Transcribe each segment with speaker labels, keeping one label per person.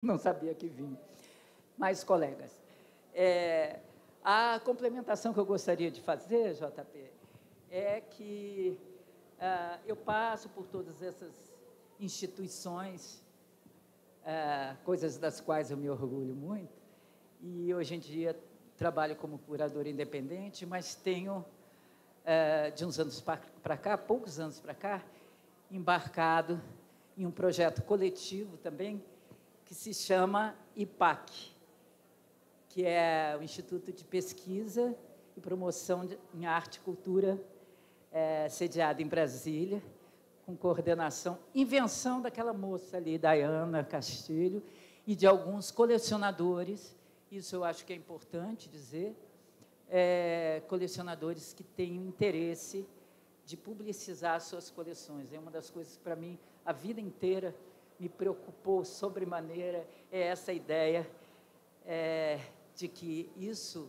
Speaker 1: Não sabia que vinha. Mas, colegas, a complementação que eu gostaria de fazer, JP, é que eu passo por todas essas instituições, coisas das quais eu me orgulho muito, e hoje em dia trabalho como curadora independente, mas tenho, de uns anos para cá, poucos anos para cá, embarcado em um projeto coletivo também, que se chama IPAC, que é o Instituto de Pesquisa e Promoção em Arte e Cultura, sediado em Brasília, com coordenação, invenção daquela moça ali, Dayana Castilho, e de alguns colecionadores, isso eu acho que é importante dizer, colecionadores que têm interesse de publicizar suas coleções. É uma das coisas que, para mim, a vida inteira me preocupou sobremaneira, é essa ideia de que isso,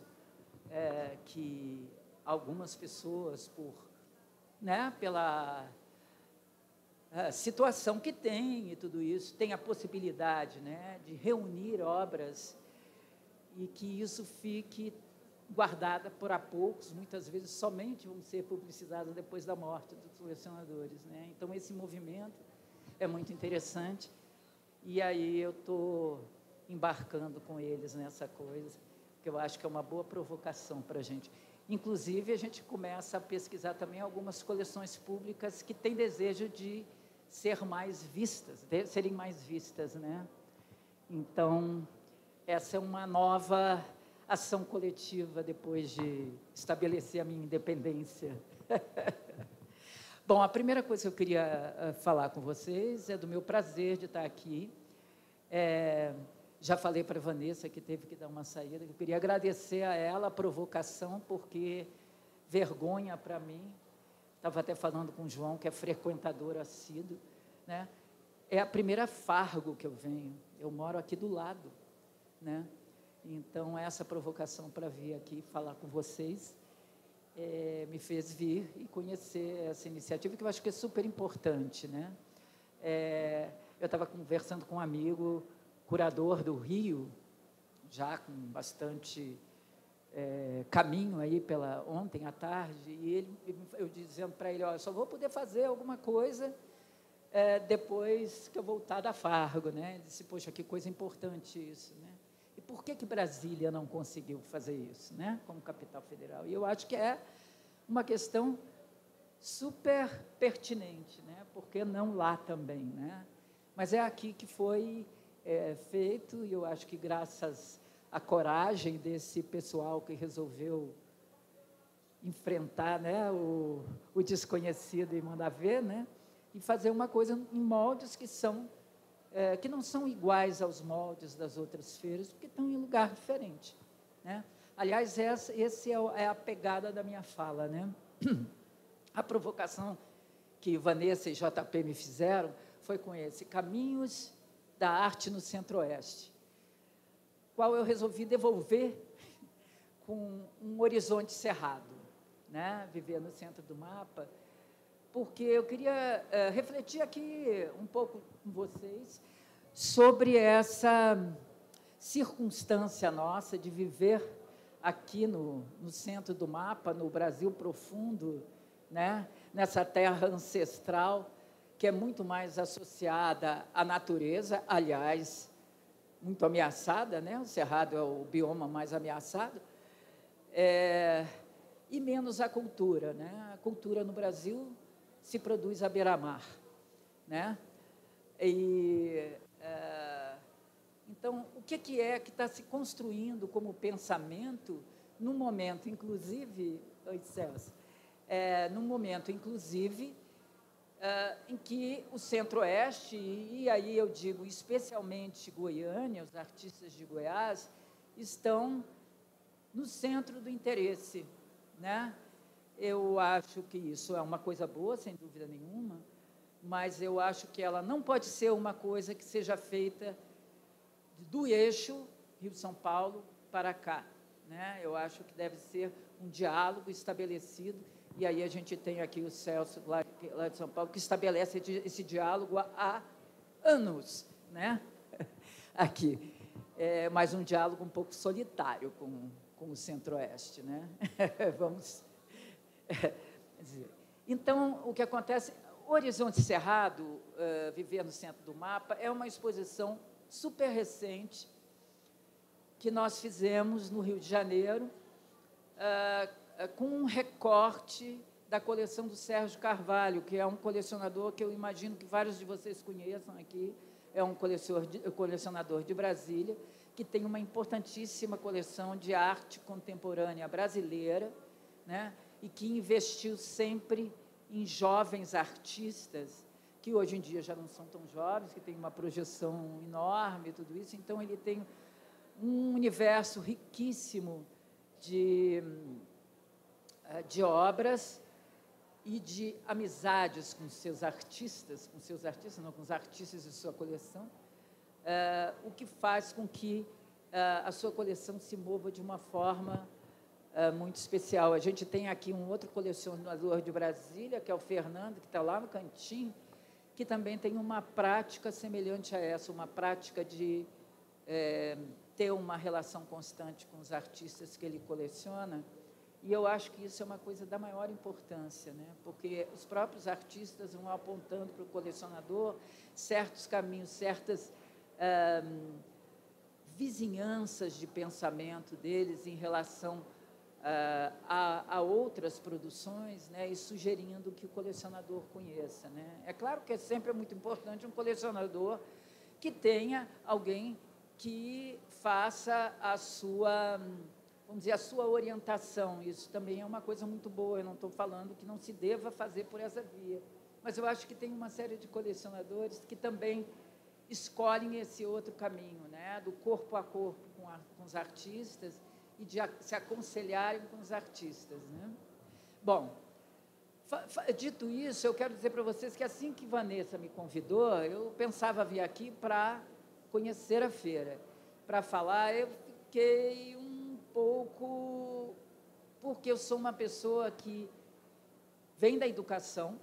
Speaker 1: que algumas pessoas, pela situação que tem e tudo isso, tem a possibilidade, de reunir obras e que isso fique guardada por poucos, muitas vezes somente vão ser publicizadas depois da morte dos colecionadores. Então, esse movimento é muito interessante, e aí eu estou embarcando com eles nessa coisa, que eu acho que é uma boa provocação para a gente. Inclusive, a gente começa a pesquisar também algumas coleções públicas que têm desejo de serem mais vistas. Então, essa é uma nova ação coletiva depois de estabelecer a minha independência. Bom, a primeira coisa que eu queria falar com vocês é do meu prazer de estar aqui. Já falei para a Vanessa, que teve que dar uma saída, que eu queria agradecer a ela a provocação, porque vergonha para mim, estava até falando com o João, que é frequentador assíduo, é a primeira Fargo que eu venho, eu moro aqui do lado, Então, essa provocação para vir aqui falar com vocês me fez vir e conhecer essa iniciativa, que eu acho que é super importante. Eu estava conversando com um amigo, curador do Rio, já com bastante caminho aí ontem à tarde, e eu dizendo para ele, só vou poder fazer alguma coisa depois que eu voltar da Fargo. Ele disse, poxa, que coisa importante isso. E por que Brasília não conseguiu fazer isso, como capital federal? E eu acho que é uma questão super pertinente, por que não lá também? Mas é aqui que foi feito, e eu acho que graças à coragem desse pessoal que resolveu enfrentar o desconhecido e mandar ver, e fazer uma coisa em moldes que não são iguais aos moldes das outras feiras, porque estão em lugar diferente. Aliás, esse é a pegada da minha fala. A provocação que Vanessa e JP me fizeram foi com esse Caminhos da Arte no Centro-Oeste, qual eu resolvi devolver com um horizonte cerrado, viver no centro do mapa, porque eu queria refletir aqui um pouco com vocês sobre essa circunstância nossa de viver aqui no centro do mapa, no Brasil profundo, nessa terra ancestral, que é muito mais associada à natureza, aliás, muito ameaçada, o Cerrado é o bioma mais ameaçado, e menos à cultura. A cultura no Brasil se produz à beira-mar. Então, o que é que está se construindo como pensamento num momento, inclusive, Celso, num momento, inclusive, em que o Centro-Oeste, e aí eu digo especialmente Goiânia, os artistas de Goiás, estão no centro do interesse. Eu acho que isso é uma coisa boa, sem dúvida nenhuma, mas eu acho que ela não pode ser uma coisa que seja feita do eixo Rio-São Paulo para cá. Eu acho que deve ser um diálogo estabelecido, e aí a gente tem aqui o Celso, lá de São Paulo, que estabelece esse diálogo há anos. aqui. Mas um diálogo um pouco solitário com o Centro-Oeste, né? Vamos dizer. Então, o que acontece... Horizonte Cerrado, Viver no Centro do Mapa, é uma exposição super recente que nós fizemos no Rio de Janeiro, com um recorte da coleção do Sérgio Carvalho, que é um colecionador que eu imagino que vários de vocês conheçam aqui, é um colecionador de Brasília, que tem uma importantíssima coleção de arte contemporânea brasileira, né, e que investiu sempre em jovens artistas, que hoje em dia já não são tão jovens, que têm uma projeção enorme e tudo isso. Então, ele tem um universo riquíssimo de obras e de amizades com seus artistas, não, com os artistas de sua coleção, o que faz com que a sua coleção se mova de uma forma muito especial. A gente tem aqui um outro colecionador de Brasília, que é o Fernando, que está lá no cantinho, que também tem uma prática semelhante a essa, uma prática de ter uma relação constante com os artistas que ele coleciona. E eu acho que isso é uma coisa da maior importância, né? Porque os próprios artistas vão apontando para o colecionador certos caminhos, certas vizinhanças de pensamento deles em relação a outras produções, né, e sugerindo que o colecionador conheça, né? É claro que é sempre muito importante um colecionador que tenha alguém que faça a sua, vamos dizer, a sua orientação. Isso também é uma coisa muito boa. Eu não estou falando que não se deva fazer por essa via, mas eu acho que tem uma série de colecionadores que também escolhem esse outro caminho, né, do corpo a corpo com os artistas, e de se aconselharem com os artistas, né? Bom, dito isso, eu quero dizer para vocês que assim que Vanessa me convidou, eu pensava vir aqui para conhecer a feira, para falar. Eu fiquei um pouco... porque eu sou uma pessoa que vem da educação,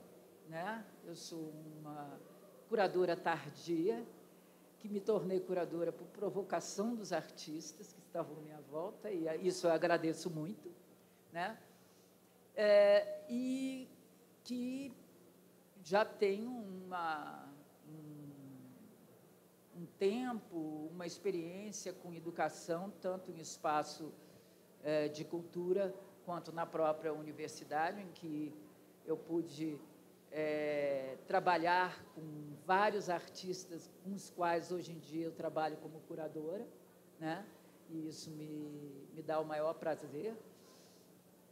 Speaker 1: né? Eu sou uma curadora tardia, que me tornei curadora por provocação dos artistas que estavam à minha volta, e isso eu agradeço muito, né? E que já tenho um tempo, uma experiência com educação, tanto em espaço de cultura, quanto na própria universidade, em que eu pude trabalhar com vários artistas com os quais hoje em dia eu trabalho como curadora, né? E isso me dá o maior prazer.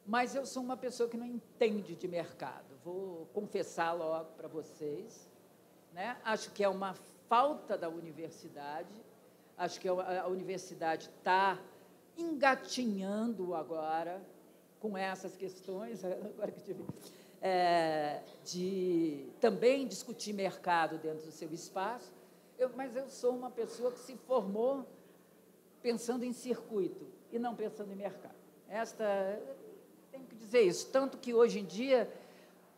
Speaker 1: Mas eu sou uma pessoa que não entende de mercado, vou confessar logo para vocês, né? Acho que é uma falta da universidade, acho que a universidade está engatinhando agora com essas questões, agora que tive... de também discutir mercado dentro do seu espaço, mas eu sou uma pessoa que se formou pensando em circuito e não pensando em mercado. Tenho que dizer isso, tanto que hoje em dia,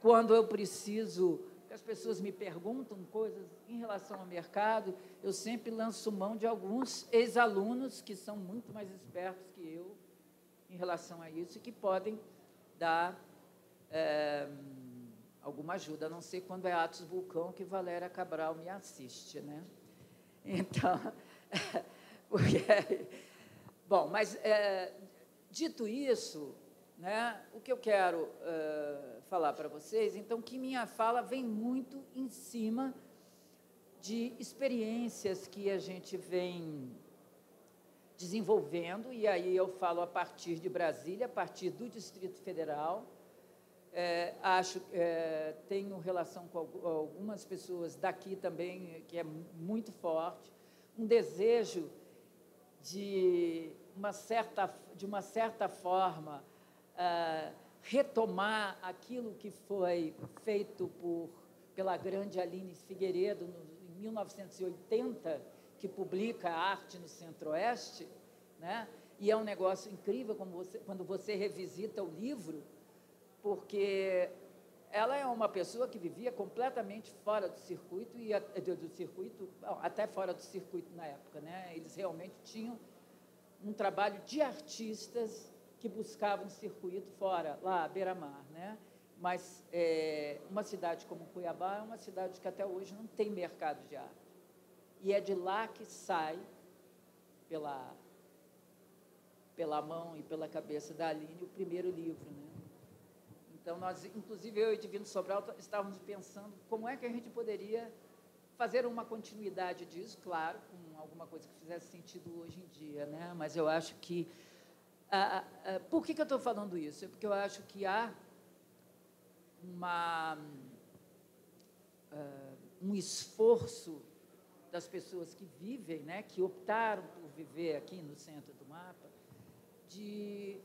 Speaker 1: quando eu preciso, as pessoas me perguntam coisas em relação ao mercado, eu sempre lanço mão de alguns ex-alunos que são muito mais espertos que eu em relação a isso e que podem dar alguma ajuda, a não ser quando é Atos Vulcão, que Valéria Cabral me assiste, né? Então, bom, mas dito isso, né, o que eu quero falar para vocês, então, que minha fala vem muito em cima de experiências que a gente vem desenvolvendo, e aí eu falo a partir de Brasília, a partir do Distrito Federal. Tenho relação com algumas pessoas daqui também, que é muito forte, um desejo de uma certa forma, retomar aquilo que foi feito pela grande Aline Figueiredo em 1980, que publica Arte no Centro-Oeste, né? E é um negócio incrível quando você revisita o livro, porque ela é uma pessoa que vivia completamente fora do circuito, e do circuito, até fora do circuito na época, né? Eles realmente tinham um trabalho de artistas que buscavam um circuito fora, lá, à beira-mar, né? Mas uma cidade como Cuiabá é uma cidade que até hoje não tem mercado de arte. E é de lá que sai, pela mão e pela cabeça da Aline, o primeiro livro, né? Então, nós, inclusive, eu e Divino Sobral estávamos pensando como é que a gente poderia fazer uma continuidade disso, claro, com alguma coisa que fizesse sentido hoje em dia, né? Mas eu acho que... por que eu estou falando isso? É porque eu acho que há um esforço das pessoas que vivem, né, que optaram por viver aqui no centro do mapa, de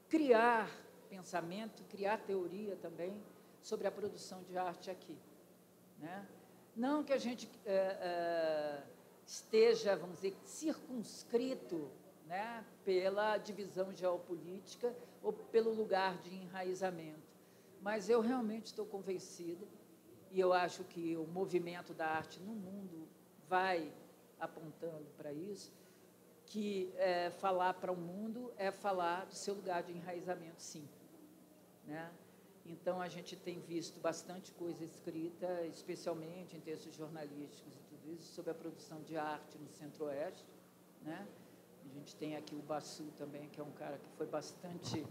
Speaker 1: criar pensamento, criar teoria também sobre a produção de arte aqui, né? Não que a gente esteja, vamos dizer, circunscrito, né, pela divisão geopolítica ou pelo lugar de enraizamento, mas eu realmente estou convencida, e eu acho que o movimento da arte no mundo vai apontando para isso, que falar para o mundo é falar do seu lugar de enraizamento, sim, né? Então, a gente tem visto bastante coisa escrita, especialmente em textos jornalísticos e tudo isso, sobre a produção de arte no Centro-Oeste, né? A gente tem aqui o Bassu também, que é um cara que foi bastante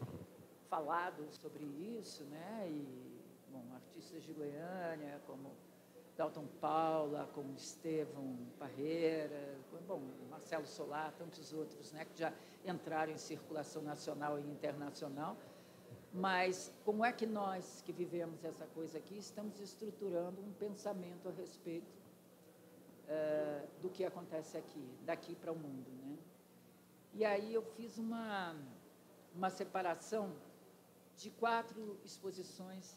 Speaker 1: falado sobre isso, né? E, bom, artistas de Goiânia, como Dalton Paula, como Estevão Parreira, bom, Marcelo Solar, tantos outros, né, que já entraram em circulação nacional e internacional. Mas como é que nós, que vivemos essa coisa aqui, estamos estruturando um pensamento a respeito do que acontece aqui, daqui para o mundo, né? E aí eu fiz uma separação de 4 exposições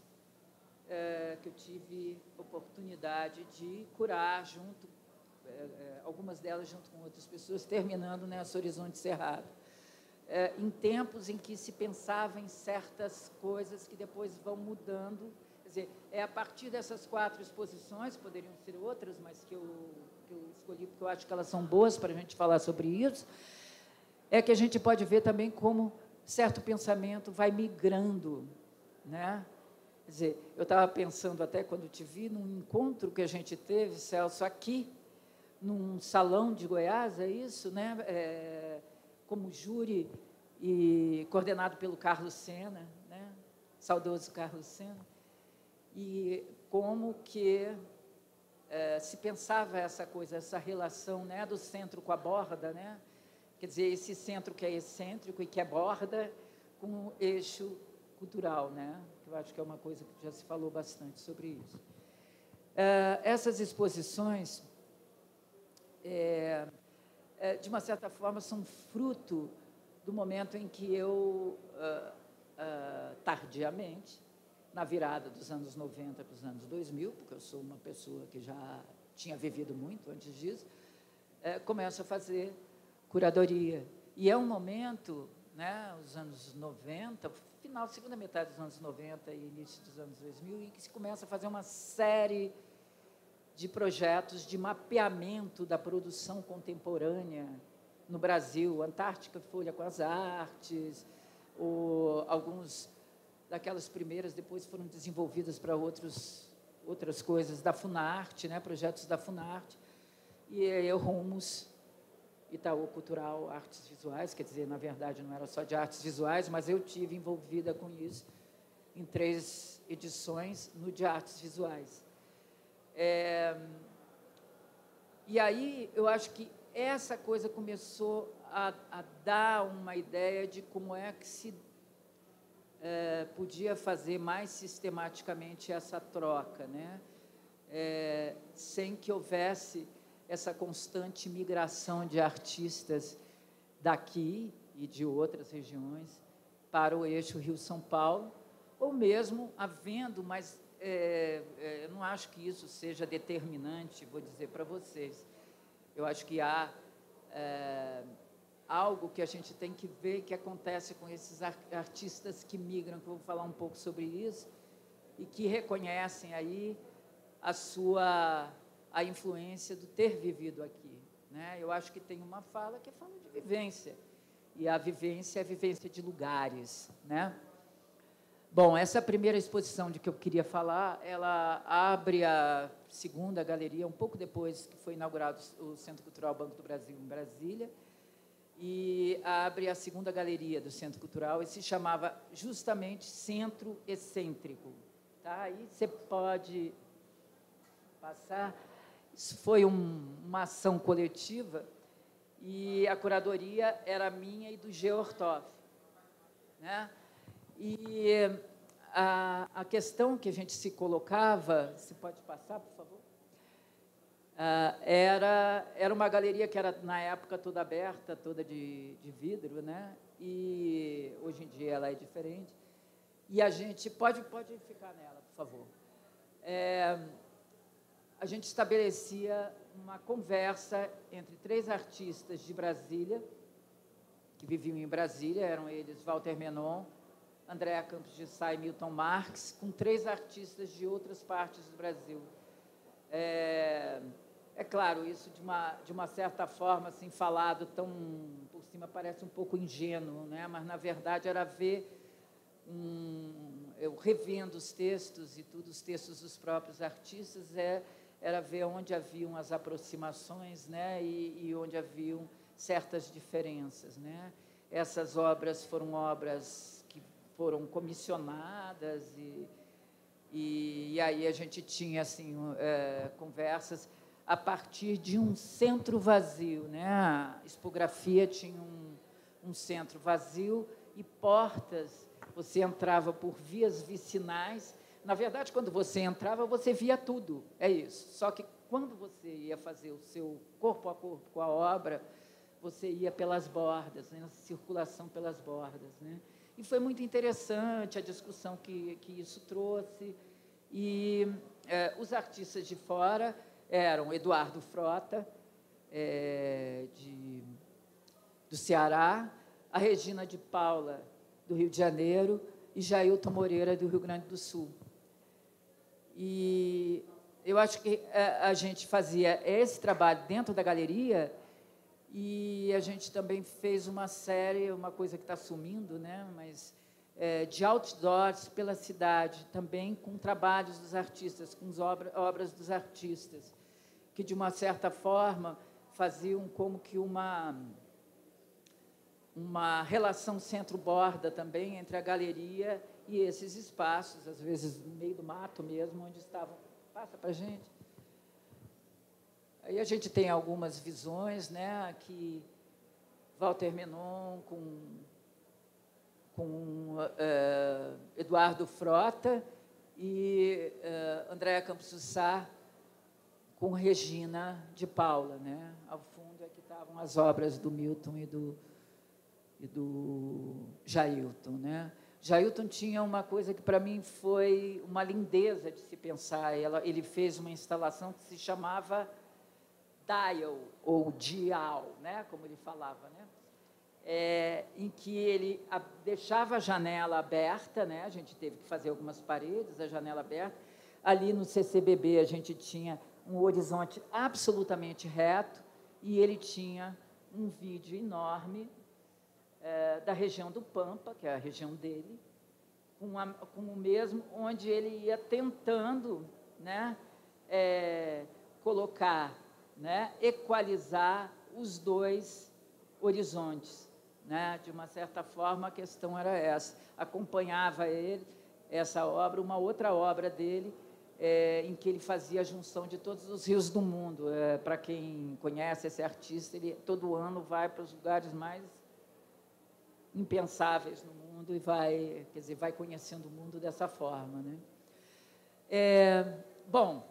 Speaker 1: que eu tive oportunidade de curar junto, algumas delas junto com outras pessoas, terminando nessa Horizonte Cerrado, em tempos em que se pensava em certas coisas que depois vão mudando. Quer dizer, é a partir dessas 4 exposições, poderiam ser outras, mas que eu escolhi porque eu acho que elas são boas para a gente falar sobre isso, é que a gente pode ver também como certo pensamento vai migrando, né? Quer dizer, eu estava pensando até quando te vi, num encontro que a gente teve, Celso, aqui, num salão de Goiás, é isso, né? Como júri e coordenado pelo Carlos Sena, né? Saudoso Carlos Sena, e como que se pensava essa coisa, essa relação, né, do centro com a borda, né? Quer dizer, esse centro que é excêntrico e que é borda com o eixo cultural, né? Eu acho que é uma coisa que já se falou bastante sobre isso. Essas exposições, de uma certa forma, são fruto do momento em que eu, tardiamente, na virada dos anos 90 para os anos 2000, porque eu sou uma pessoa que já tinha vivido muito antes disso, começo a fazer curadoria. E é um momento, né, os anos 90, final, segunda metade dos anos 90 e início dos anos 2000, em que se começa a fazer uma série de projetos de mapeamento da produção contemporânea no Brasil, Antártica Folha com as Artes, alguns daquelas primeiras depois foram desenvolvidas para outras coisas da Funarte, né, projetos da Funarte, e Rumos, Itaú Cultural, Artes Visuais, quer dizer, na verdade, não era só de artes visuais, mas eu tive envolvida com isso em 3 edições no de artes visuais. E aí, eu acho que essa coisa começou a dar uma ideia de como é que se podia fazer mais sistematicamente essa troca, né? Sem que houvesse essa constante migração de artistas daqui e de outras regiões para o eixo Rio-São Paulo, ou mesmo havendo, mas eu não acho que isso seja determinante, vou dizer para vocês. Eu acho que há algo que a gente tem que ver que acontece com esses artistas que migram, que eu vou falar um pouco sobre isso, e que reconhecem aí a influência do ter vivido aqui, né? Eu acho que tem uma fala que fala de vivência, e a vivência é a vivência de lugares, né? Bom, essa primeira exposição de que eu queria falar, ela abre a segunda galeria, um pouco depois que foi inaugurado o Centro Cultural Banco do Brasil, em Brasília, e abre a segunda galeria do Centro Cultural, e se chamava justamente Centro Excêntrico. Tá? Aí você pode passar. Isso foi uma ação coletiva, e a curadoria era minha e do G. Ortoff, né? E a questão que a gente se colocava, se pode passar, por favor, era uma galeria que era, na época, toda aberta, toda de vidro, né? E hoje em dia ela é diferente. E a gente... Pode ficar nela, por favor. A gente estabelecia uma conversa entre 3 artistas de Brasília, que viviam em Brasília, eram eles Walter Menon, Andréa Campos de Sá e Milton Marques, com 3 artistas de outras partes do Brasil. É claro, isso de uma certa forma, assim, falado tão por cima, parece um pouco ingênuo, né? Mas, na verdade, era ver, eu revendo os textos e tudo, os textos dos próprios artistas, era ver onde haviam as aproximações, né? E onde haviam certas diferenças, né? Essas obras foram obras que foram comissionadas, e aí a gente tinha, assim, conversas a partir de um centro vazio, né? A expografia tinha um centro vazio e portas. Você entrava por vias vicinais. Na verdade, quando você entrava, você via tudo, é isso. Só que, quando você ia fazer o seu corpo a corpo com a obra, você ia pelas bordas, né? Na circulação pelas bordas, né? E foi muito interessante a discussão que isso trouxe. E os artistas de fora eram Eduardo Frota, do Ceará, a Regina de Paula, do Rio de Janeiro, e Jailton Moreira, do Rio Grande do Sul. E eu acho que a gente fazia esse trabalho dentro da galeria, e a gente também fez uma série, uma coisa que está sumindo, né? Mas de outdoors pela cidade, também com trabalhos dos artistas, com obras dos artistas, que, de uma certa forma, faziam como que uma relação centro-borda também entre a galeria e esses espaços, às vezes no meio do mato mesmo, onde estavam... Passa para a gente. Aí a gente tem algumas visões, né? Aqui, Walter Menon com Eduardo Frota e Andréa Campos de Sá com Regina de Paula, né? Ao fundo é que estavam as obras do Milton e do Jailton, né? Jailton tinha uma coisa que, para mim, foi uma lindeza de se pensar. Ele fez uma instalação que se chamava dial, ou dial, né? Como ele falava, né? Em que ele deixava a janela aberta, né? A gente teve que fazer algumas paredes, a janela aberta. Ali no CCBB a gente tinha um horizonte absolutamente reto, e ele tinha um vídeo enorme da região do Pampa, que é a região dele, com o mesmo, onde ele ia tentando, né, colocar, né, equalizar os 2 horizontes, né? De uma certa forma, a questão era essa. Acompanhava ele, essa obra, uma outra obra dele, em que ele fazia a junção de todos os rios do mundo. Para quem conhece esse artista, ele todo ano vai para os lugares mais impensáveis no mundo e vai conhecendo o mundo dessa forma, né? Bom,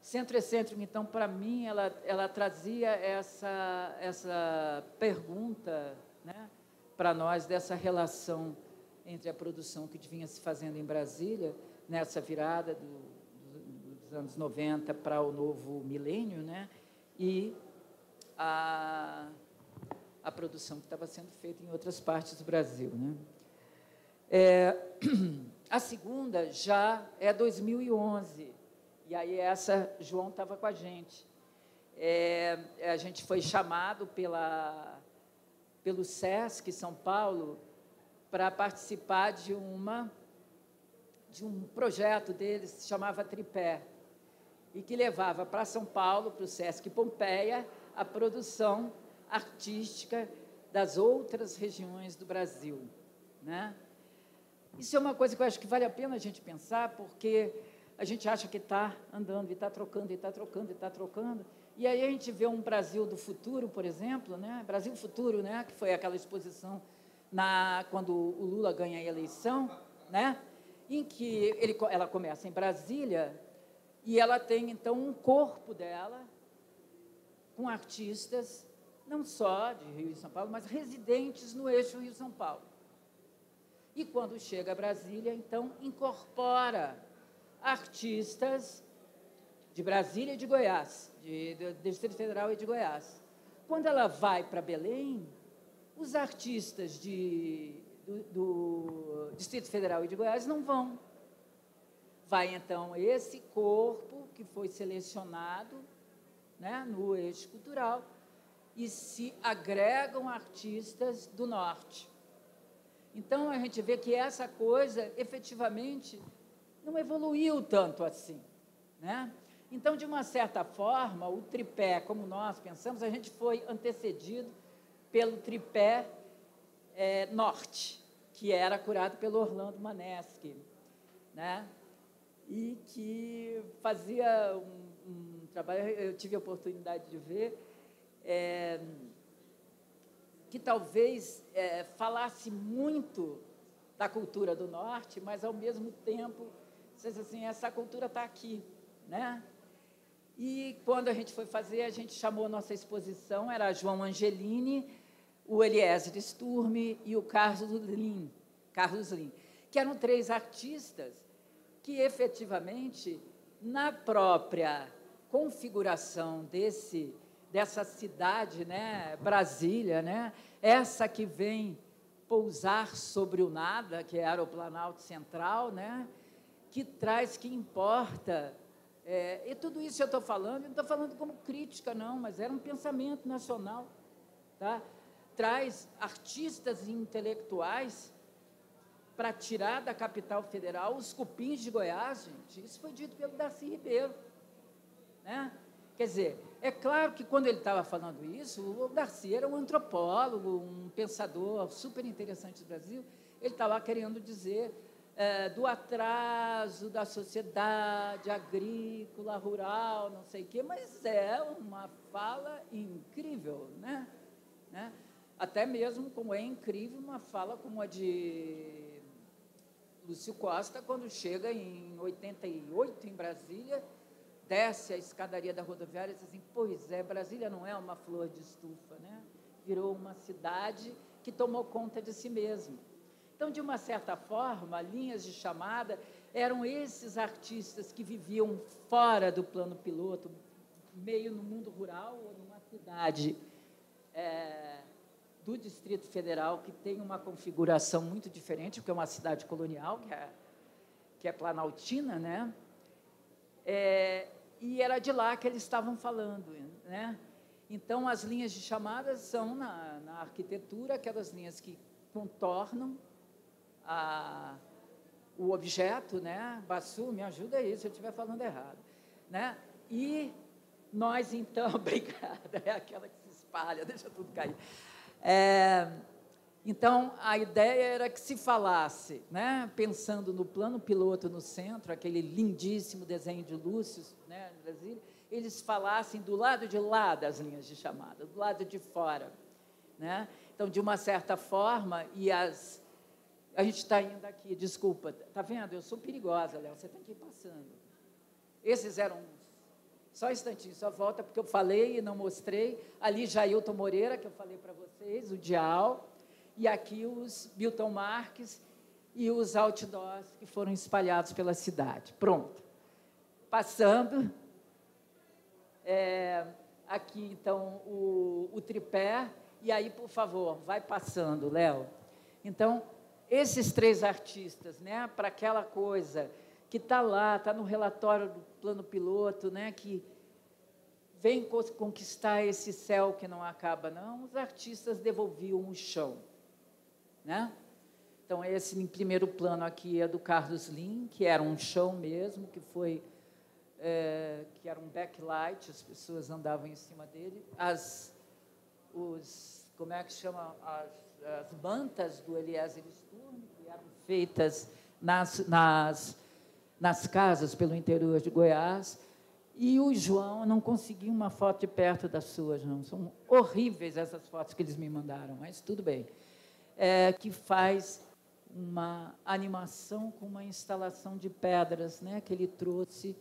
Speaker 1: Centro Excêntrico, então, para mim, ela trazia essa pergunta, né, para nós, dessa relação entre a produção que vinha se fazendo em Brasília, nessa virada dos anos 90 para o novo milênio, né, e a produção que estava sendo feita em outras partes do Brasil, né? A segunda já é 2011, e aí essa, João estava com a gente. A gente foi chamado pelo SESC São Paulo para participar de um projeto deles que se chamava Tripé, e que levava para São Paulo, para o SESC Pompeia, a produção artística das outras regiões do Brasil, né? Isso é uma coisa que eu acho que vale a pena a gente pensar, porque a gente acha que está andando, e está trocando, e está trocando, e está trocando, e aí a gente vê um Brasil do futuro, por exemplo, né? Brasil Futuro, né? Que foi aquela exposição quando o Lula ganha a eleição, né? Em que ela começa em Brasília, e ela tem, então, um corpo dela com artistas, não só de Rio e São Paulo, mas residentes no eixo Rio-São Paulo. E, quando chega a Brasília, então, incorpora artistas de Brasília e de Goiás, do Distrito Federal e de Goiás. Quando ela vai para Belém, os artistas do Distrito Federal e de Goiás não vão. Vai, então, esse corpo que foi selecionado, né, no eixo cultural, e se agregam artistas do Norte. Então, a gente vê que essa coisa, efetivamente, não evoluiu tanto assim, né? Então, de uma certa forma, o tripé, como nós pensamos, a gente foi antecedido pelo tripé Norte, que era curado pelo Orlando Maneschi, né? E que fazia um trabalho, eu tive a oportunidade de ver, que talvez falasse muito da cultura do Norte, mas, ao mesmo tempo, assim, essa cultura está aqui, né? E, quando a gente foi fazer, a gente chamou a nossa exposição, era João Angelini, o Eliezer Sturme e o Carlos Lin, que eram 3 artistas que, efetivamente, na própria configuração dessa cidade, né, Brasília, né, essa que vem pousar sobre o nada, que era o Planalto Central, né, que traz, que importa. E tudo isso eu estou falando, não estou falando como crítica, não, mas era um pensamento nacional, tá? Traz artistas e intelectuais para tirar da capital federal os cupins de Goiás, gente. Isso foi dito pelo Darcy Ribeiro, né? Quer dizer, é claro que, quando ele estava falando isso, o Darcy era um antropólogo, um pensador super interessante do Brasil. Ele estava querendo dizer do atraso da sociedade agrícola, rural, não sei o quê, mas é uma fala incrível, né? Até mesmo como é incrível uma fala como a de Lúcio Costa, quando chega em 88, em Brasília, desce a escadaria da rodoviária e diz assim: pois é, Brasília não é uma flor de estufa, né? Virou uma cidade que tomou conta de si mesma. Então, de uma certa forma, linhas de chamada eram esses artistas que viviam fora do plano piloto, meio no mundo rural ou numa cidade do Distrito Federal, que tem uma configuração muito diferente, porque é uma cidade colonial, que é planaltina, né? E era de lá que eles estavam falando, né? Então, as linhas de chamada são, na arquitetura, aquelas linhas que contornam o objeto, né? Bassu, me ajuda aí se eu estiver falando errado, né? E nós, então, obrigada, é aquela que se espalha, deixa tudo cair. Então, a ideia era que se falasse, né, pensando no plano piloto no centro, aquele lindíssimo desenho de Lúcio, né, no Brasil, eles falassem do lado de lá das linhas de chamada, do lado de fora, né? Então, de uma certa forma, a gente está indo aqui, desculpa, está vendo? Eu sou perigosa, Léo, você tem que ir passando. Esses eram só um instantinho, só volta, porque eu falei e não mostrei. Ali, Jailton Moreira, que eu falei para vocês, o Dial, e aqui os Milton Marques e os outdoors que foram espalhados pela cidade. Pronto. Passando, aqui, então, o tripé, e aí, por favor, vai passando, Léo. Então, esses 3 artistas, né, para aquela coisa que está lá, está no relatório do plano piloto, né, que vem conquistar esse céu que não acaba, não, os artistas devolviam o chão, né? Então, esse em primeiro plano aqui é do Carlos Lim, que era um chão mesmo, que foi que era um backlight, as pessoas andavam em cima dele, como é que chama, as mantas do Eliezer Sturm, que eram feitas nas casas pelo interior de Goiás, e o João não conseguiu uma foto de perto das suas, não. São horríveis essas fotos que eles me mandaram, mas tudo bem. Que faz uma animação com uma instalação de pedras, né, que ele trouxe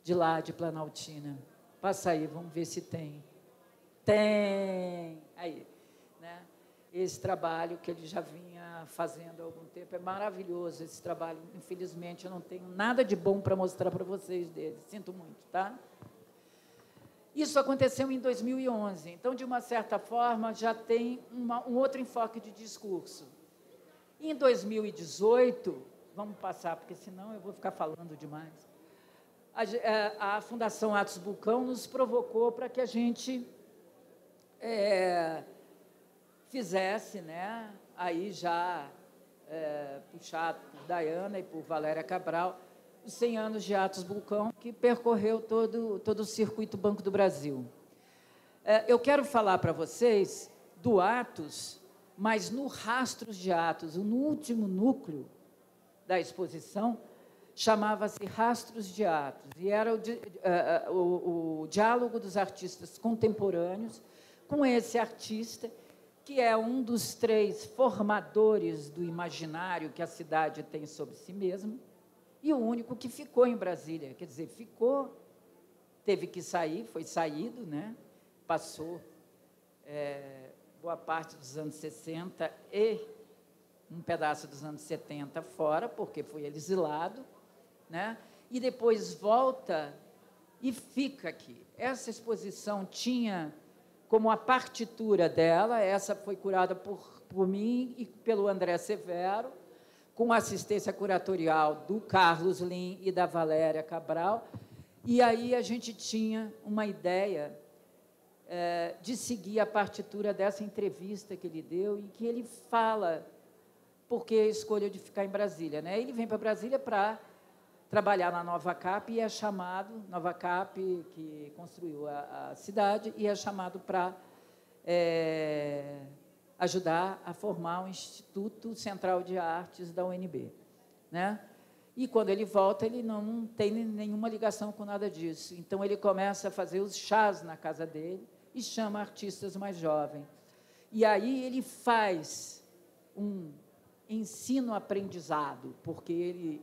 Speaker 1: de lá, de Planaltina. Passa aí, vamos ver se tem. Tem! Aí, né? Esse trabalho que ele já vinha fazendo há algum tempo, é maravilhoso esse trabalho. Infelizmente, eu não tenho nada de bom para mostrar para vocês dele. Sinto muito, tá? Isso aconteceu em 2011. Então, de uma certa forma, já tem um outro enfoque de discurso. Em 2018, vamos passar, porque senão eu vou ficar falando demais, a Fundação Atos Bulcão nos provocou para que a gente fizesse, né, aí já puxado por Dayana e por Valéria Cabral, os 100 anos de Atos Bulcão, que percorreu todo o circuito Banco do Brasil. Eu quero falar para vocês do Atos, mas no Rastros de Atos, no último núcleo da exposição, chamava-se Rastros de Atos, e era o diálogo dos artistas contemporâneos com esse artista, que é um dos 3 formadores do imaginário que a cidade tem sobre si mesma, e o único que ficou em Brasília, quer dizer, ficou, teve que sair, foi saído, né? Passou boa parte dos anos 60 e um pedaço dos anos 70 fora, porque foi exilado, né? E depois volta e fica aqui. Essa exposição tinha como a partitura dela, essa foi curada por mim e pelo André Severo, com assistência curatorial do Carlos Lim e da Valéria Cabral, e aí a gente tinha uma ideia de seguir a partitura dessa entrevista que ele deu, em que ele fala por que a escolha de ficar em Brasília, né? Ele vem para Brasília para trabalhar na Nova Cap, e é chamado, Nova Cap, que construiu a cidade, e é chamado para ajudar a formar o Instituto Central de Artes da UNB, né? E, quando ele volta, ele não tem nenhuma ligação com nada disso. Então, ele começa a fazer os chás na casa dele e chama artistas mais jovens. E aí ele faz um ensino-aprendizado, porque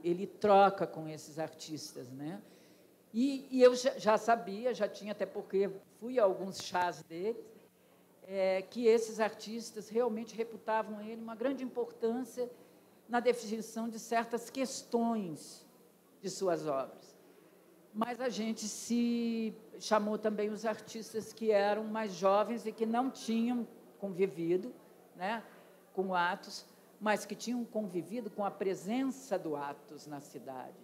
Speaker 1: ele troca com esses artistas, né? E eu já sabia, já tinha, até porque fui a alguns chás dele, que esses artistas realmente reputavam ele uma grande importância na definição de certas questões de suas obras. Mas a gente se chamou também os artistas que eram mais jovens e que não tinham convivido, né, com Atos, mas que tinham convivido com a presença do Atos na cidade,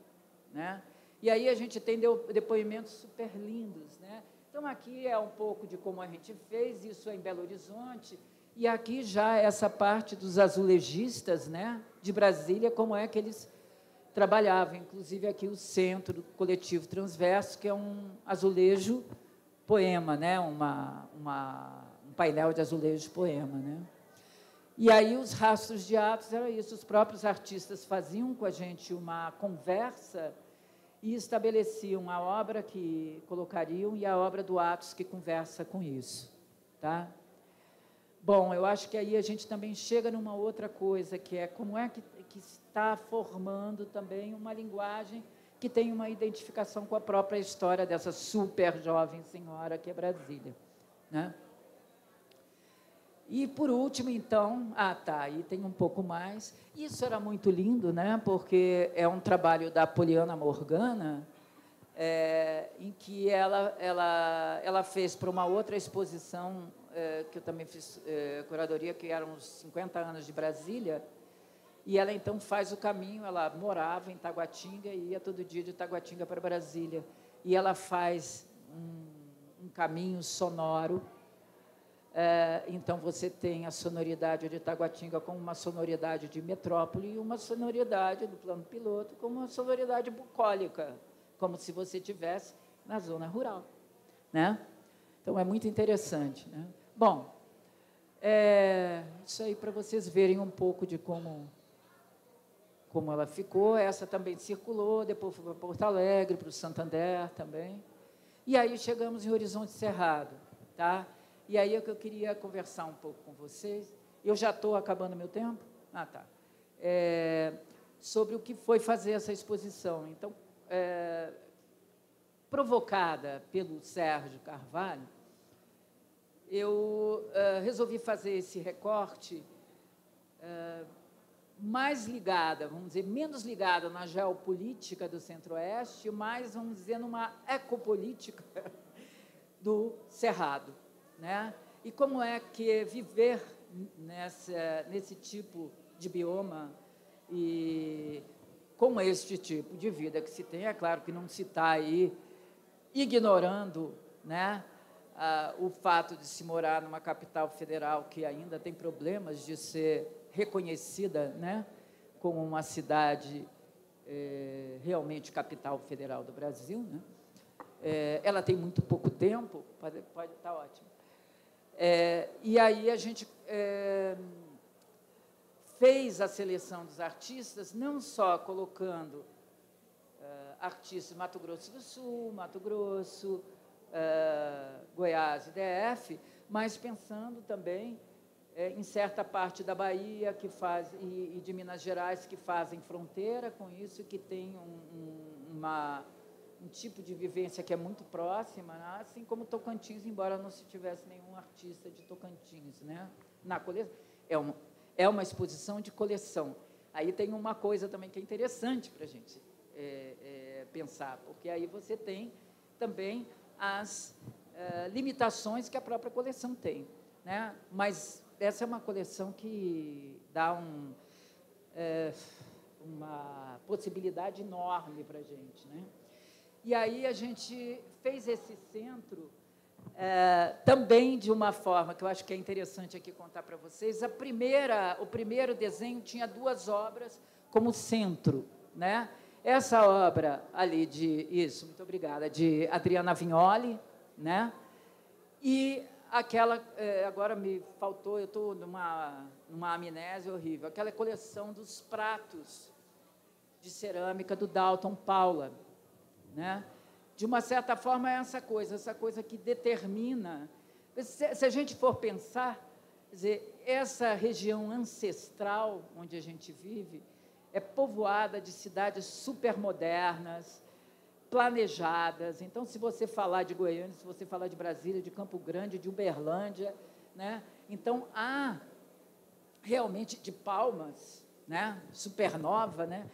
Speaker 1: né? E aí a gente tem depoimentos super lindos, né? Então, aqui é um pouco de como a gente fez, isso é em Belo Horizonte, e aqui já essa parte dos azulejistas, né, de Brasília, como é que eles trabalhavam. Inclusive, aqui o centro do Coletivo Transverso, que é um azulejo poema, né, um painel de azulejo poema, né? E aí os Rastros de Atos era isso, os próprios artistas faziam com a gente uma conversa e estabeleciam a obra que colocariam e a obra do Atos que conversa com isso, tá? Bom, eu acho que aí a gente também chega numa outra coisa, que é como é que está formando também uma linguagem que tem uma identificação com a própria história dessa super jovem senhora que é Brasília, né? E, por último, então, aí tem um pouco mais. Isso era muito lindo, né? Porque é um trabalho da Poliana Morgana, em que ela fez para uma outra exposição, que eu também fiz curadoria, que eram os 50 anos de Brasília, E ela, então, faz o caminho, ela morava em Taguatinga e ia todo dia de Taguatinga para Brasília. E ela faz um caminho sonoro. Então, você tem a sonoridade de Taguatinga como uma sonoridade de metrópole e uma sonoridade do plano piloto como uma sonoridade bucólica, como se você estivesse na zona rural, né? Então, é muito interessante, né? Bom, isso aí para vocês verem um pouco de como ela ficou. Essa também circulou, depois foi para Porto Alegre, para o Santander também. E aí chegamos em Horizonte Cerrado, tá? E aí é que eu queria conversar um pouco com vocês. Eu já estou acabando meu tempo? Ah, tá. Sobre o que foi fazer essa exposição. Então, provocada pelo Sérgio Carvalho, eu resolvi fazer esse recorte mais ligada, vamos dizer, menos ligada na geopolítica do Centro-Oeste, mais, vamos dizer, numa ecopolítica do Cerrado, né? E como é que viver nesse tipo de bioma e com este tipo de vida que se tem, é claro que não se está aí ignorando, né, o fato de se morar numa capital federal que ainda tem problemas de ser reconhecida, né, como uma cidade realmente capital federal do Brasil, né? Ela tem muito pouco tempo, pode estar ótimo. E aí a gente fez a seleção dos artistas, não só colocando artistas de Mato Grosso do Sul, Mato Grosso, Goiás e DF, mas pensando também em certa parte da Bahia e de Minas Gerais que fazem fronteira com isso, que tem um tipo de vivência que é muito próxima, né? Assim como Tocantins, embora não se tivesse nenhum artista de Tocantins, né, na coleção. É uma exposição de coleção. Aí tem uma coisa também que é interessante para a gente pensar, porque aí você tem também as limitações que a própria coleção tem, né? Mas essa é uma coleção que dá uma possibilidade enorme para a gente, né? E aí a gente fez esse centro também de uma forma que eu acho que é interessante aqui contar para vocês. O primeiro desenho tinha 2 obras como centro, né? Essa obra ali muito obrigada, de Adriana Vignoli, né? E aquela, agora me faltou, eu estou numa amnésia horrível, aquela coleção dos pratos de cerâmica do Dalton Paula, né? De uma certa forma, é essa coisa que determina. Se a gente for pensar, quer dizer, essa região ancestral onde a gente vive é povoada de cidades supermodernas, planejadas. Então, se você falar de Goiânia, se você falar de Brasília, de Campo Grande, de Uberlândia, né? Então, há realmente de Palmas, né? Supernova, né?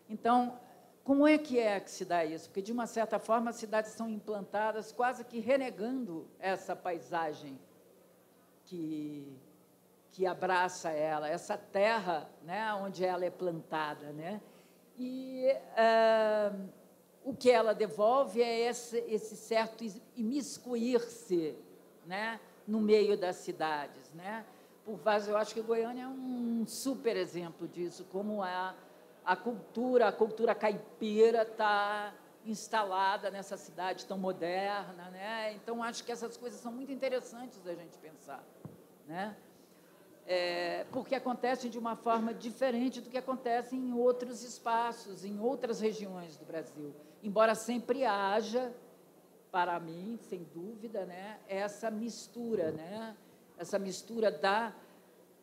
Speaker 1: Então, como é que se dá isso? Porque, de uma certa forma, as cidades são implantadas quase que renegando essa paisagem que abraça ela, essa terra, né, onde ela é plantada, né? E o que ela devolve é esse certo imiscuir-se, né, no meio das cidades, né? Eu acho que Goiânia é um super exemplo disso, como a cultura caipira está instalada nessa cidade tão moderna, né? Então, acho que essas coisas são muito interessantes da gente pensar, né? Porque acontecem de uma forma diferente do que acontece em outros espaços, em outras regiões do Brasil. Embora sempre haja, para mim, sem dúvida, né, essa mistura, né? Essa mistura da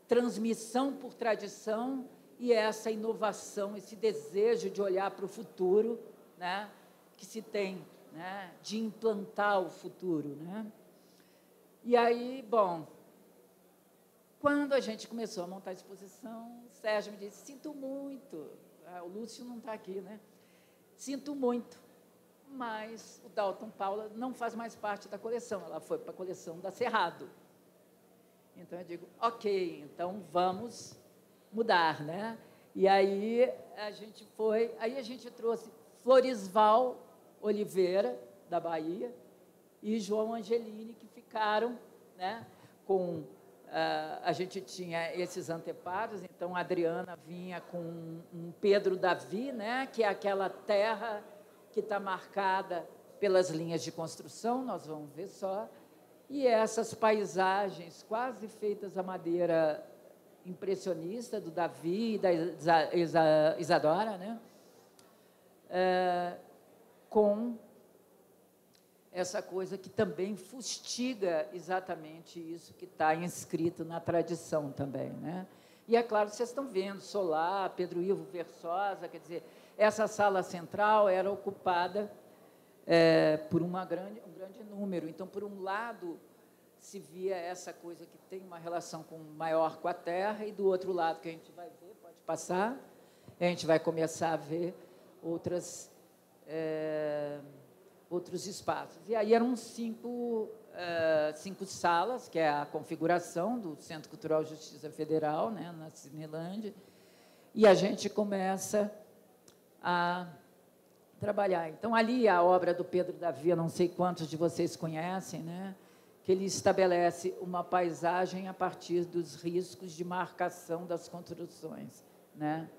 Speaker 1: transmissão por tradição e essa inovação, esse desejo de olhar para o futuro, né, que se tem, né, de implantar o futuro, né? E aí, bom, quando a gente começou a montar a exposição, o Sérgio me disse, sinto muito, o Lúcio não está aqui, né? Sinto muito, mas o Dalton Paula não faz mais parte da coleção, ela foi para a coleção da Cerrado. Então, eu digo, ok, então vamos mudar, né? E aí a gente trouxe Florisval Oliveira, da Bahia, e João Angelini, que ficaram, né, com... a gente tinha esses anteparos, então a Adriana vinha com um Pedro Davi, né, que é aquela terra que está marcada pelas linhas de construção, nós vamos ver só, e essas paisagens quase feitas à madeira impressionista do Davi e da Isadora, né, com essa coisa que também fustiga exatamente isso que está inscrito na tradição também, né? E, é claro, vocês estão vendo, Solar, Pedro Ivo Versosa, quer dizer, essa sala central era ocupada por um grande número. Então, por um lado, se via essa coisa que tem uma relação maior com a terra, e do outro lado, que a gente vai ver, pode passar, a gente vai começar a ver outros espaços. E aí eram cinco salas, que é a configuração do Centro Cultural Justiça Federal, né, na Cinelândia, e a gente começa a trabalhar. Então, ali a obra do Pedro Davi, não sei quantos de vocês conhecem, né, que ele estabelece uma paisagem a partir dos riscos de marcação das construções, né?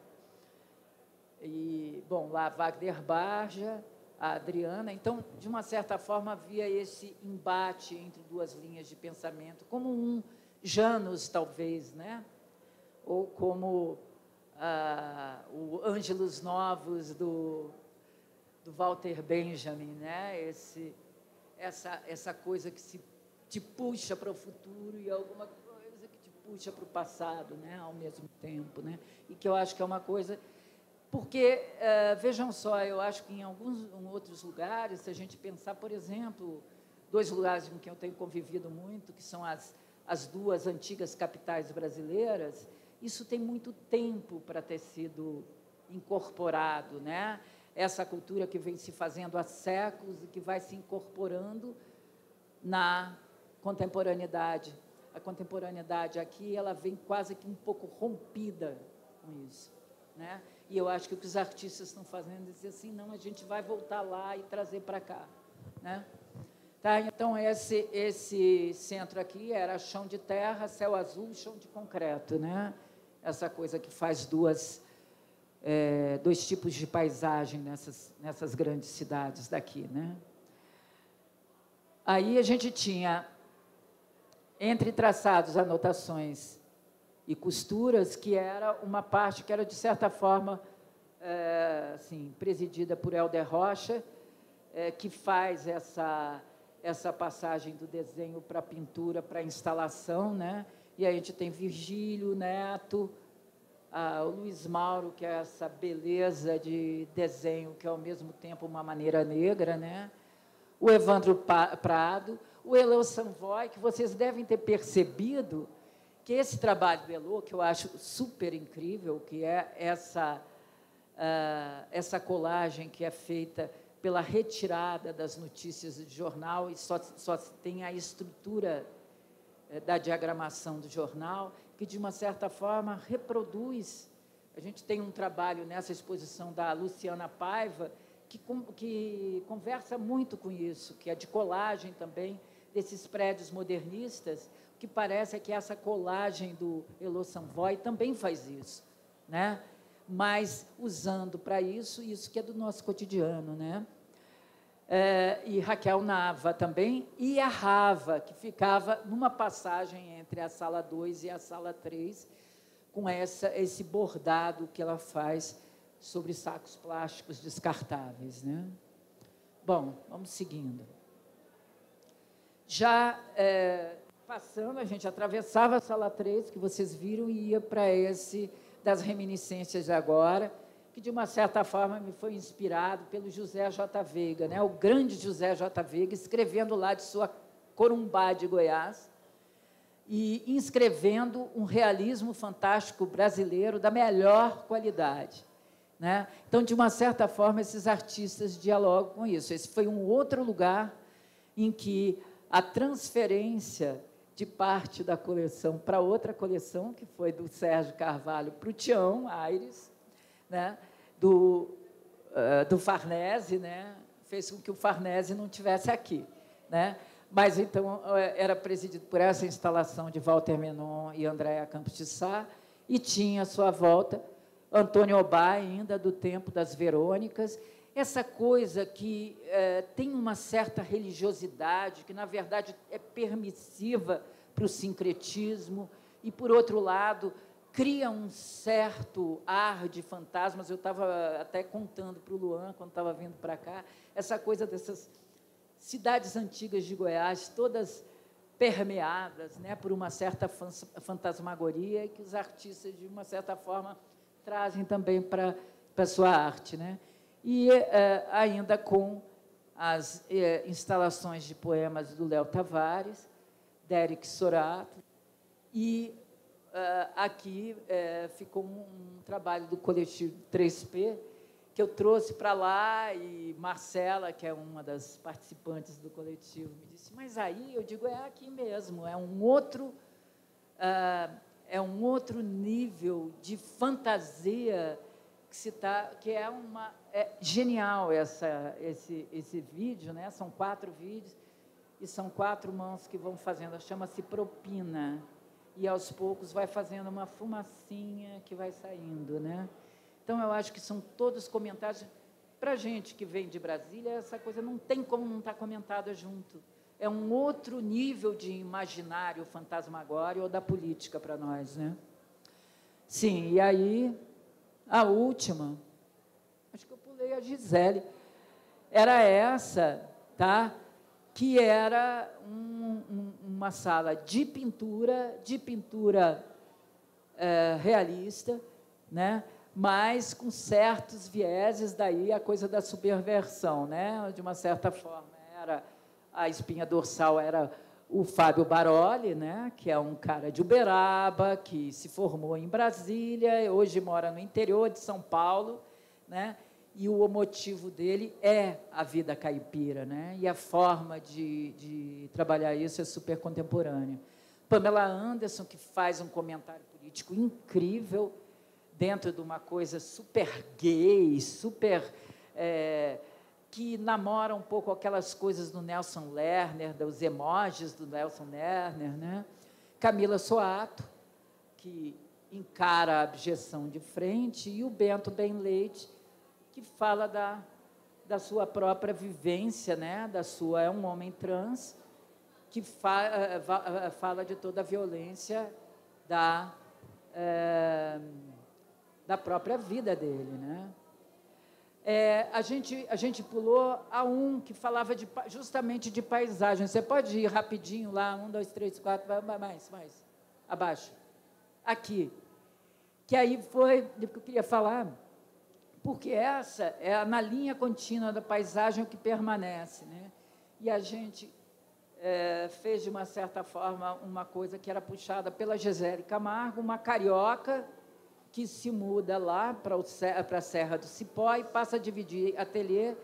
Speaker 1: E, bom, lá Wagner Barja, a Adriana. Então, de uma certa forma, havia esse embate entre duas linhas de pensamento, como um Janus, talvez, né? Ou como o Ângelos Novos do Walter Benjamin, né? Essa coisa que te puxa para o futuro e alguma coisa que te puxa para o passado, né? Ao mesmo tempo, né? E que eu acho que é uma coisa... Porque, vejam só, eu acho que em outros lugares, se a gente pensar, por exemplo, dois lugares com quem eu tenho convivido muito, que são as duas antigas capitais brasileiras, isso tem muito tempo para ter sido incorporado, né? Essa cultura que vem se fazendo há séculos e que vai se incorporando na contemporaneidade. A contemporaneidade aqui, ela vem quase que um pouco rompida com isso, né? E eu acho que o que os artistas estão fazendo é dizer assim, não, a gente vai voltar lá e trazer para cá, né? Tá? Então, esse centro aqui era chão de terra, céu azul, chão de concreto, né? Essa coisa que faz dois tipos de paisagem nessas grandes cidades daqui, né? Aí a gente tinha, entre traçados, anotações e costuras, que era uma parte que era, de certa forma, assim, presidida por Helder Rocha, que faz essa passagem do desenho para a pintura, para a instalação, né? E aí a gente tem Virgílio Neto, o Luiz Mauro, que é essa beleza de desenho, que é, ao mesmo tempo, uma maneira negra, né? O Evandro Prado, o Elô Sanvoy, que vocês devem ter percebido que esse trabalho do Elô, que eu acho super incrível, que é essa colagem que é feita pela retirada das notícias de jornal, e só se tem a estrutura da diagramação do jornal, que, de uma certa forma, reproduz. A gente tem um trabalho nessa exposição da Luciana Paiva, que conversa muito com isso, que é de colagem também, desses prédios modernistas, que parece que essa colagem do Elô Sanvoy também faz isso, né? Mas usando para isso que é do nosso cotidiano, né? E Raquel Nava também, e a Rava, que ficava numa passagem entre a sala 2 e a sala 3, com esse bordado que ela faz sobre sacos plásticos descartáveis, né? Bom, vamos seguindo. Já passando, a gente atravessava a sala 3, que vocês viram, e ia para esse das reminiscências agora, que, de uma certa forma, me foi inspirado pelo José J. Veiga, né? O grande José J. Veiga, escrevendo lá de sua Corumbá de Goiás, e inscrevendo um realismo fantástico brasileiro da melhor qualidade, né? Então, de uma certa forma, esses artistas dialogam com isso. Esse foi um outro lugar em que a transferência de parte da coleção para outra coleção, que foi do Sérgio Carvalho para o Tião Aires, né? do Farnese, né? Fez com que o Farnese não tivesse aqui, né? Mas, então, era presidido por essa instalação de Walter Menon e Andréa Campos de Sá, e tinha à sua volta Antônio Obá, ainda do tempo das Verônicas, essa coisa que tem uma certa religiosidade, que, na verdade, é permissiva para o sincretismo, e, por outro lado, cria um certo ar de fantasmas. Eu estava até contando para o Luan, quando estava vindo para cá, essa coisa dessas cidades antigas de Goiás, todas permeadas, né, por uma certa fantasmagoria, que os artistas, de uma certa forma, trazem também para a sua arte, né? E ainda com as instalações de poemas do Léo Tavares, Derek Sorato, e aqui ficou um trabalho do coletivo 3P, que eu trouxe para lá, e Marcela, que é uma das participantes do coletivo, me disse, mas aí, eu digo, é aqui mesmo, é um outro nível de fantasia que é genial esse vídeo, né? São 4 vídeos, e são 4 mãos que vão fazendo, chama-se propina, e aos poucos vai fazendo uma fumacinha que vai saindo, né? Então, eu acho que são todos comentários. Para a gente que vem de Brasília, essa coisa não tem como não estar comentada junto. É um outro nível de imaginário fantasmagórico ou da política para nós, né? Sim, e aí, a última, acho que eu pulei a Gisele, era essa, tá? Que era uma sala de pintura realista, né? Mas com certos vieses, daí a coisa da subversão, né? De uma certa forma, a espinha dorsal era o Fábio Baroli, né? Que é um cara de Uberaba, que se formou em Brasília, hoje mora no interior de São Paulo, né? E o motivo dele é a vida caipira, né? E a forma de trabalhar isso é super contemporânea. Pamela Anderson, que faz um comentário político incrível, dentro de uma coisa super gay, super... que namora um pouco aquelas coisas do Nelson Lerner, dos emojis do Nelson Lerner, né? Camila Soato, que encara a abjeção de frente, e o Bento Benleite, que fala da sua própria vivência, né? É um homem trans, que fala de toda a violência da própria vida dele, né? A gente pulou a que falava justamente de paisagem. Você pode ir rapidinho lá, 1, 2, 3, 4, mais, abaixo. Aqui. Que aí foi o que eu queria falar, porque essa é na linha contínua da paisagem o que permanece, né? E a gente fez, de uma certa forma, uma coisa que era puxada pela Gisele Camargo, uma carioca que se muda lá para a Serra do Cipó e passa a dividir ateliê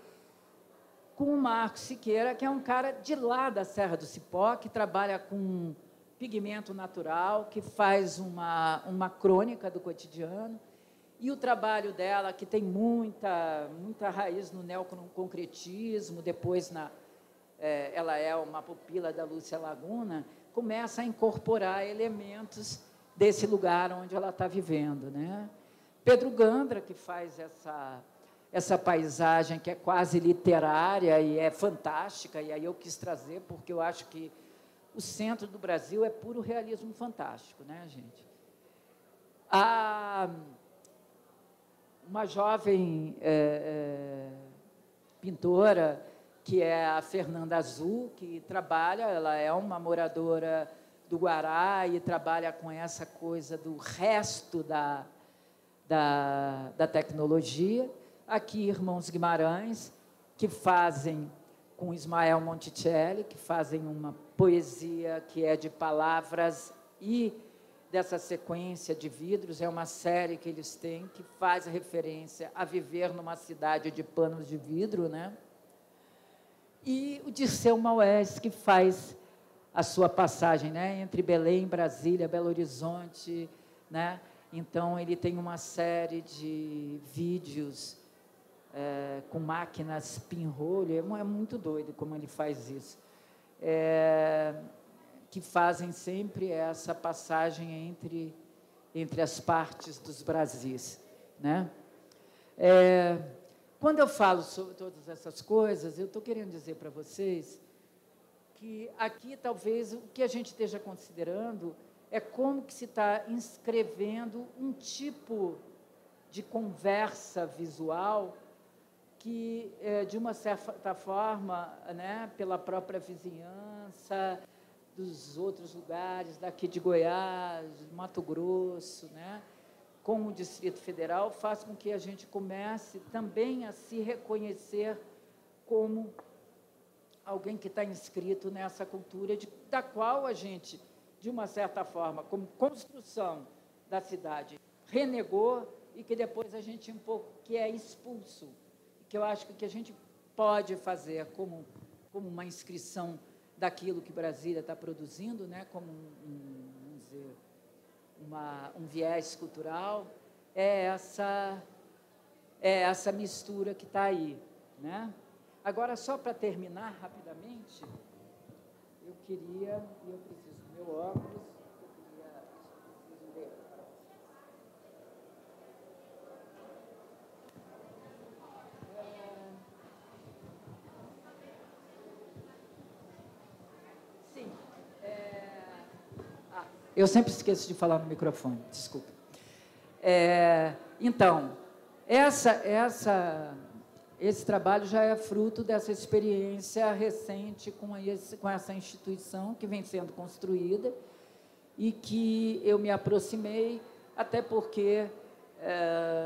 Speaker 1: com o Marcos Siqueira, que é um cara de lá da Serra do Cipó, que trabalha com pigmento natural, que faz uma crônica do cotidiano, e o trabalho dela, que tem muita raiz no neoconcretismo, depois ela é uma pupila da Lúcia Laguna, começa a incorporar elementos desse lugar onde ela está vivendo, né? Pedro Gandra, que faz essa paisagem que é quase literária e é fantástica, e aí eu quis trazer, porque eu acho que o centro do Brasil é puro realismo fantástico, né, gente? Uma jovem pintora, que é a Fernanda Azul, que ela é uma moradora do Guará e trabalha com essa coisa do resto da tecnologia. Aqui, Irmãos Guimarães, que fazem, com Ismael Monticelli, que fazem uma poesia que é de palavras e dessa sequência de vidros. É uma série que eles têm, que faz referência a viver numa cidade de panos de vidro, né? E o Dirceu Maués, que faz a sua passagem, né, entre Belém, Brasília, Belo Horizonte, né? Então, ele tem uma série de vídeos com máquinas pinhole, é muito doido como ele faz isso, que fazem sempre essa passagem entre as partes dos Brasis, né? Quando eu falo sobre todas essas coisas, eu estou querendo dizer para vocês que aqui, talvez, o que a gente esteja considerando é como que se está inscrevendo um tipo de conversa visual que, de uma certa forma, né, pela própria vizinhança, dos outros lugares, daqui de Goiás, Mato Grosso, né, com o Distrito Federal, faz com que a gente comece também a se reconhecer como alguém que está inscrito nessa cultura da qual a gente, de uma certa forma, como construção da cidade, renegou e que depois a gente um pouco que é expulso, que eu acho que a gente pode fazer como uma inscrição daquilo que Brasília está produzindo, né, como vamos dizer, um viés cultural, é essa mistura que está aí, né? Agora, só para terminar rapidamente, eu queria, e eu preciso do meu óculos, preciso ler. Sim. Eu sempre esqueço de falar no microfone, desculpa. Então, esse trabalho já é fruto dessa experiência recente com essa instituição que vem sendo construída e que eu me aproximei, até porque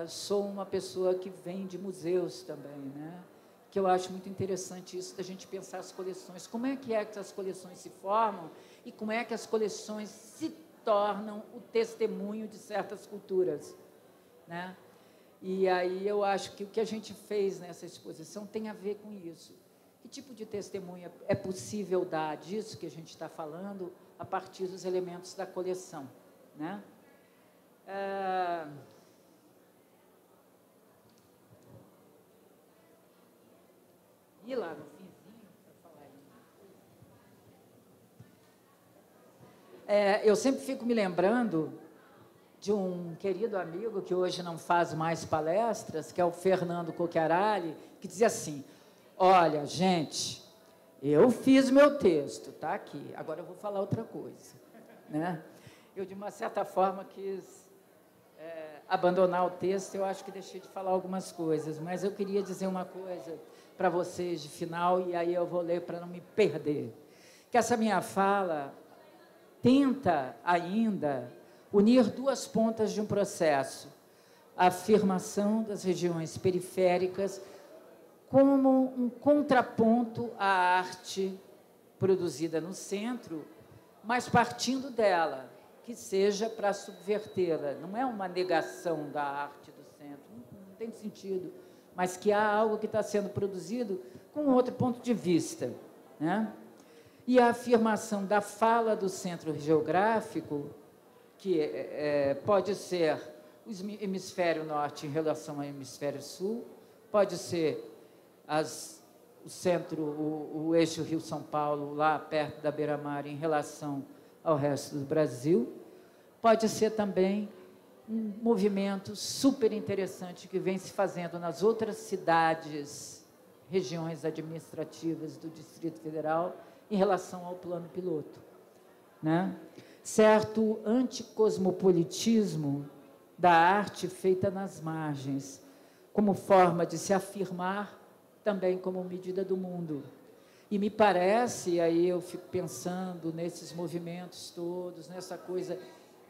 Speaker 1: sou uma pessoa que vem de museus também, né? Que eu acho muito interessante isso da gente pensar as coleções, como é que as coleções se formam e como é que as coleções se tornam o testemunho de certas culturas, né? E aí eu acho que o que a gente fez nessa exposição tem a ver com isso. Que tipo de testemunho é possível dar disso que a gente está falando a partir dos elementos da coleção, né? E lá no finzinho, para falar aí. Eu sempre fico me lembrando de um querido amigo que hoje não faz mais palestras, que é o Fernando Cocchiarelli, que dizia assim: olha, gente, eu fiz meu texto, está aqui, agora eu vou falar outra coisa, né? Eu, de uma certa forma, quis abandonar o texto, eu acho que deixei de falar algumas coisas, mas eu queria dizer uma coisa para vocês de final, e aí eu vou ler para não me perder, que essa minha fala tenta ainda unir duas pontas de um processo, a afirmação das regiões periféricas como um contraponto à arte produzida no centro, mas partindo dela, que seja para subvertê-la. Não é uma negação da arte do centro, não tem sentido, mas que há algo que está sendo produzido com outro ponto de vista, né? E a afirmação da fala do centro geográfico, que pode ser o hemisfério norte em relação ao hemisfério sul, pode ser o centro, o eixo Rio-São Paulo, lá perto da beira-mar, em relação ao resto do Brasil, pode ser também um movimento super interessante que vem se fazendo nas outras cidades, regiões administrativas do Distrito Federal, em relação ao plano piloto, né? Certo anticosmopolitismo da arte feita nas margens, como forma de se afirmar também como medida do mundo. E me parece, aí eu fico pensando nesses movimentos todos, nessa coisa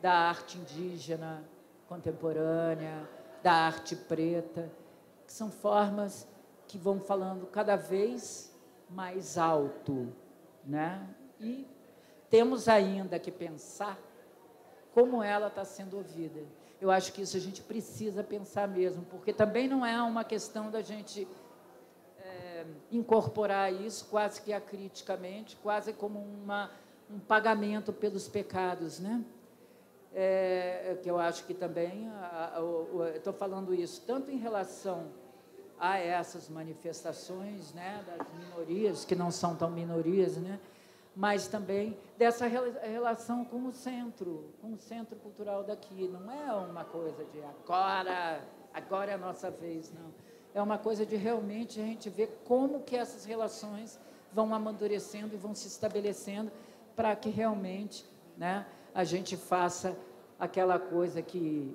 Speaker 1: da arte indígena contemporânea, da arte preta, que são formas que vão falando cada vez mais alto, né? E temos ainda que pensar como ela está sendo ouvida. Eu acho que isso a gente precisa pensar mesmo, porque também não é uma questão da gente incorporar isso quase que acriticamente, quase como um pagamento pelos pecados, né? Que eu acho que também, estou falando isso tanto em relação a essas manifestações, né, das minorias, que não são tão minorias, né, mas também dessa relação com o centro cultural daqui. Não é uma coisa de agora é a nossa vez, não. É uma coisa de realmente a gente ver como que essas relações vão amadurecendo e vão se estabelecendo para que realmente, né, a gente faça aquela coisa que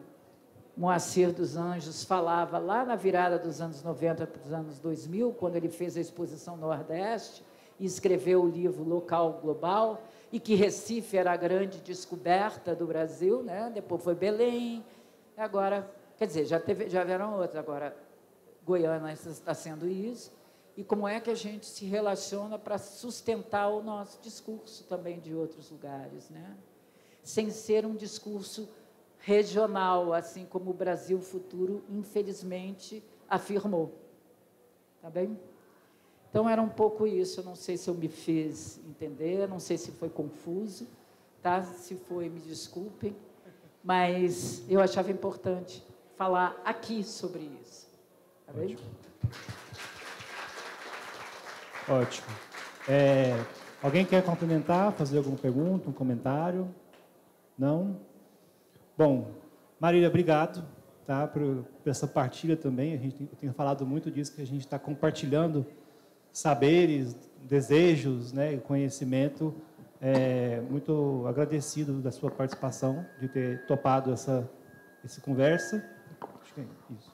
Speaker 1: Moacir dos Anjos falava lá na virada dos anos 90 para os anos 2000, quando ele fez a Exposição Nordeste e escreveu o livro Local Global, e que Recife era a grande descoberta do Brasil, né? Depois foi Belém, agora, quer dizer, já vieram outros, agora Goiânia está sendo isso, e como é que a gente se relaciona para sustentar o nosso discurso também de outros lugares, né? Sem ser um discurso regional, assim como o Brasil Futuro, infelizmente, afirmou. Tá bem? Então, era um pouco isso. Eu não sei se eu me fiz entender, não sei se foi confuso, tá? Se foi, me desculpem, mas eu achava importante falar aqui sobre isso. Tá bem?
Speaker 2: Ótimo. Alguém quer complementar, fazer alguma pergunta, um comentário? Não? Bom, Marília, obrigado, tá, por essa partilha também. Eu tenho falado muito disso, que a gente está compartilhando saberes, desejos, né, conhecimento. Muito agradecido da sua participação, de ter topado essa conversa. Acho que é isso.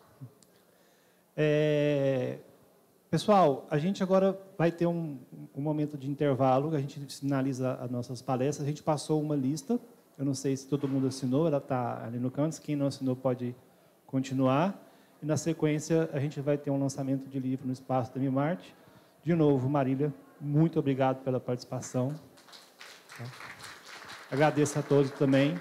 Speaker 2: Pessoal, a gente agora vai ter um momento de intervalo, a gente finaliza as nossas palestras. A gente passou uma lista, eu não sei se todo mundo assinou, ela está ali no canto, quem não assinou pode continuar. E, na sequência, a gente vai ter um lançamento de livro no Espaço da Mimarte. De novo, Marília, muito obrigado pela participação. Agradeço a todos também.